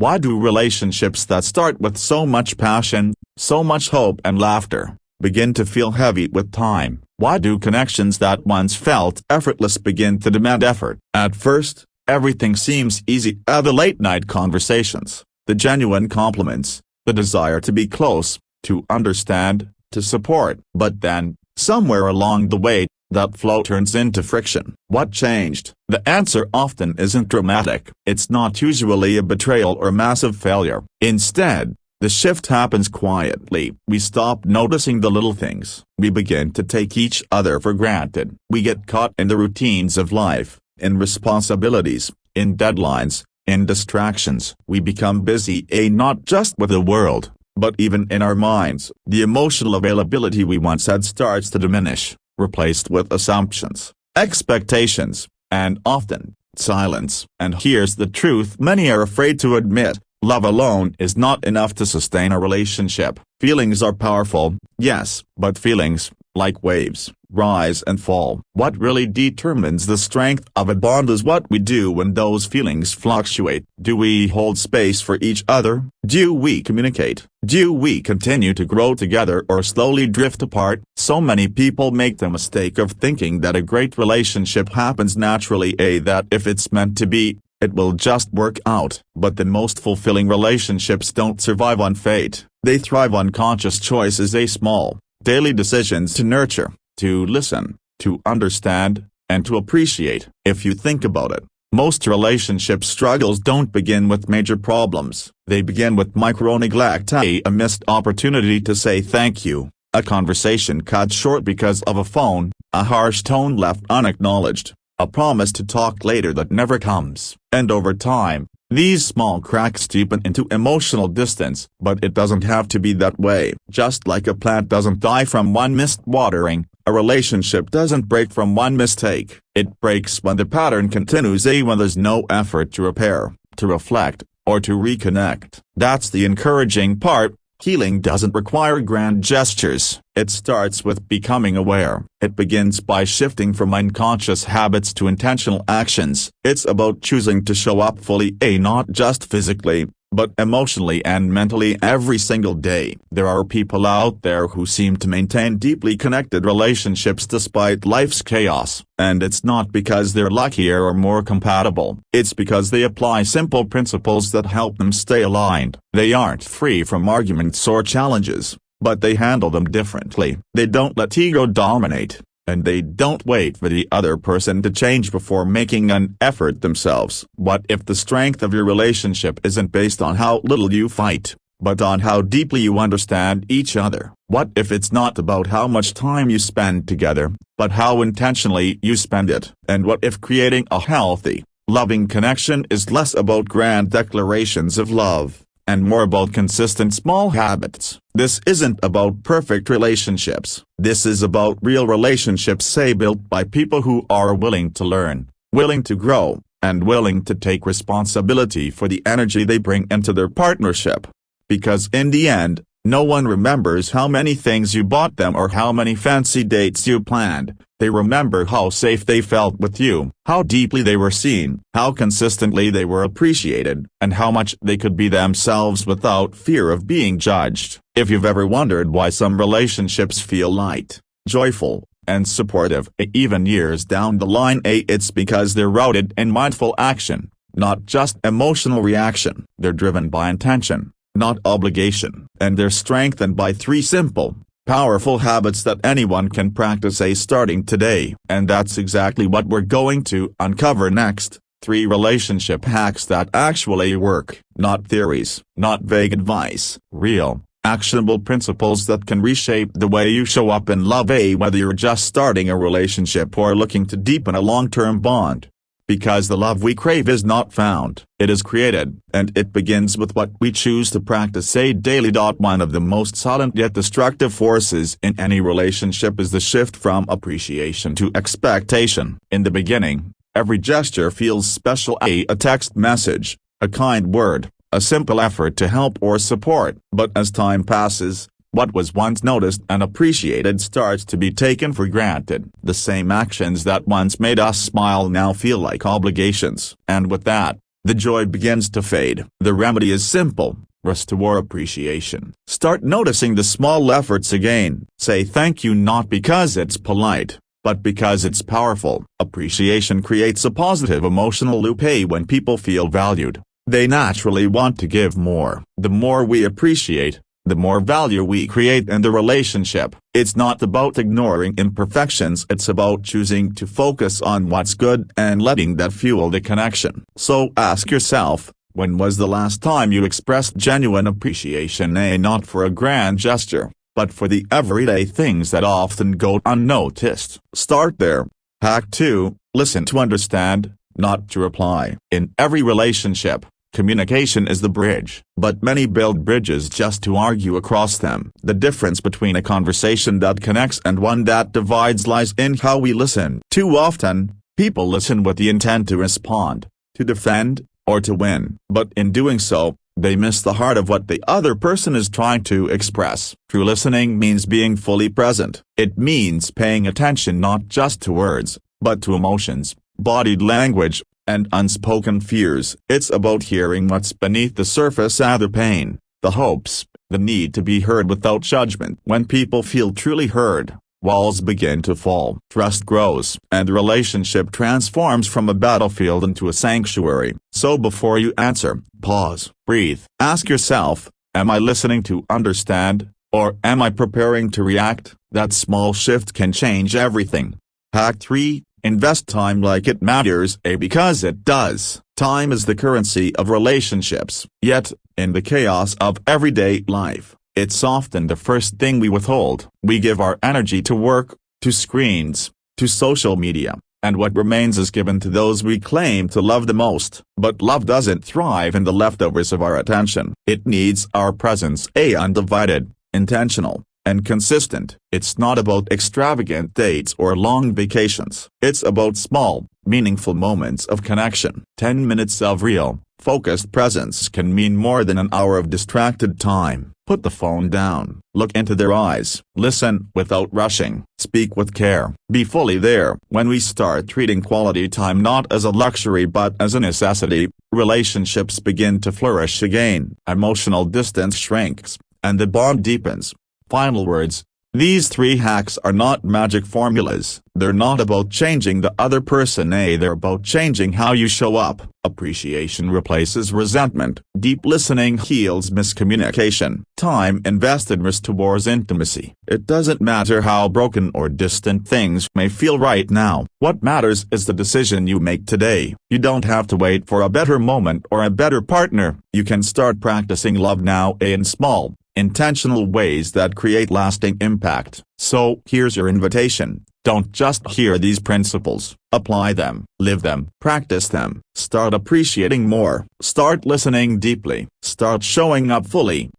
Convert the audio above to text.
Why do relationships that start with so much passion, so much hope and laughter, begin to feel heavy with time? Why do connections that once felt effortless begin to demand effort? At first, everything seems easy. The late-night conversations, the genuine compliments, the desire to be close, to understand, to support. But then, somewhere along the way, that flow turns into friction. What changed? The answer often isn't dramatic. It's not usually a betrayal or massive failure. Instead, the shift happens quietly. We stop noticing the little things. We begin to take each other for granted. We get caught in the routines of life, in responsibilities, in deadlines, in distractions. We become busy, not just with the world, but even in our minds. The emotional availability we once had starts to diminish, replaced with assumptions, expectations, and often, silence. And here's the truth many are afraid to admit: love alone is not enough to sustain a relationship. Feelings are powerful, yes, but feelings, like waves, rise and fall. What really determines the strength of a bond is what we do when those feelings fluctuate. Do we hold space for each other? Do we communicate? Do we continue to grow together or slowly drift apart? So many people make the mistake of thinking that a great relationship happens naturally, that if it's meant to be, it will just work out. But the most fulfilling relationships don't survive on fate. They thrive on conscious choices, small, daily decisions to nurture, to listen, to understand, and to appreciate. If you think about it, most relationship struggles don't begin with major problems. They begin with micro-neglect, a missed opportunity to say thank you, a conversation cut short because of a phone, a harsh tone left unacknowledged, a promise to talk later that never comes. And over time, these small cracks deepen into emotional distance. But it doesn't have to be that way. Just like a plant doesn't die from one missed watering, a relationship doesn't break from one mistake. It breaks when the pattern continues, when there's no effort to repair, to reflect, or to reconnect. That's the encouraging part. Healing doesn't require grand gestures. It starts with becoming aware. It begins by shifting from unconscious habits to intentional actions. It's about choosing to show up fully, not just physically, but emotionally and mentally every single day. There are people out there who seem to maintain deeply connected relationships despite life's chaos. And it's not because they're luckier or more compatible. It's because they apply simple principles that help them stay aligned. They aren't free from arguments or challenges, but they handle them differently. They don't let ego dominate, and they don't wait for the other person to change before making an effort themselves. What if the strength of your relationship isn't based on how little you fight, but on how deeply you understand each other? What if it's not about how much time you spend together, but how intentionally you spend it? And what if creating a healthy, loving connection is less about grand declarations of love, and more about consistent small habits? This isn't about perfect relationships. This is about real relationships, built by people who are willing to learn, willing to grow, and willing to take responsibility for the energy they bring into their partnership. Because in the end, no one remembers how many things you bought them or how many fancy dates you planned. They remember how safe they felt with you, how deeply they were seen, how consistently they were appreciated, and how much they could be themselves without fear of being judged. If you've ever wondered why some relationships feel light, joyful, and supportive, even years down the line, it's because they're rooted in mindful action, not just emotional reaction. They're driven by intention, not obligation, and they're strengthened by three simple, powerful habits that anyone can practice, starting today. And that's exactly what we're going to uncover next. 3 relationship hacks that actually work. Not theories, not vague advice. Real, actionable principles that can reshape the way you show up in love, whether you're just starting a relationship or looking to deepen a long-term bond. Because the love we crave is not found, it is created, and it begins with what we choose to practice daily. One of the most silent yet destructive forces in any relationship is the shift from appreciation to expectation. In the beginning, every gesture feels special, a text message, a kind word, a simple effort to help or support. But as time passes, what was once noticed and appreciated starts to be taken for granted. The same actions that once made us smile now feel like obligations. And with that, the joy begins to fade. The remedy is simple. Restore appreciation. Start noticing the small efforts again. Say thank you not because it's polite, but because it's powerful. Appreciation creates a positive emotional loop. When people feel valued, they naturally want to give more. The more we appreciate, the more value we create in the relationship. It's not about ignoring imperfections, it's about choosing to focus on what's good and letting that fuel the connection. So ask yourself, when was the last time you expressed genuine appreciation? Not for a grand gesture, but for the everyday things that often go unnoticed. Start there. Hack 2, listen to understand, not to reply. In every relationship, communication is the bridge, but many build bridges just to argue across them. The difference between a conversation that connects and one that divides lies in how we listen. Too often, people listen with the intent to respond, to defend, or to win. But in doing so, they miss the heart of what the other person is trying to express. True listening means being fully present. It means paying attention not just to words, but to emotions, body language, and unspoken fears. It's about hearing what's beneath the surface, the pain, the hopes, the need to be heard without judgment. When people feel truly heard, walls begin to fall, trust grows, and the relationship transforms from a battlefield into a sanctuary. So before you answer, pause, breathe. Ask yourself, am I listening to understand, or am I preparing to react? That small shift can change everything. Hack 3, invest time like it matters, because it does. Time is the currency of relationships. Yet, in the chaos of everyday life, it's often the first thing we withhold. We give our energy to work, to screens, to social media, and what remains is given to those we claim to love the most. But love doesn't thrive in the leftovers of our attention. It needs our presence, undivided, intentional, and consistent. It's not about extravagant dates or long vacations. It's about small, meaningful moments of connection. 10 minutes of real, focused presence can mean more than an hour of distracted time. Put the phone down, look into their eyes, listen without rushing, speak with care, be fully there. When we start treating quality time not as a luxury but as a necessity, relationships begin to flourish again. Emotional distance shrinks, and the bond deepens. Final words. These 3 hacks are not magic formulas. They're not about changing the other person, they're about changing how you show up. Appreciation replaces resentment. Deep listening heals miscommunication. Time invested restores intimacy. It doesn't matter how broken or distant things may feel right now. What matters is the decision you make today. You don't have to wait for a better moment or a better partner. You can start practicing love now in small, intentional ways that create lasting impact. So here's your invitation. Don't just hear these principles, apply them, live them, practice them. Start appreciating more, start listening deeply, start showing up fully.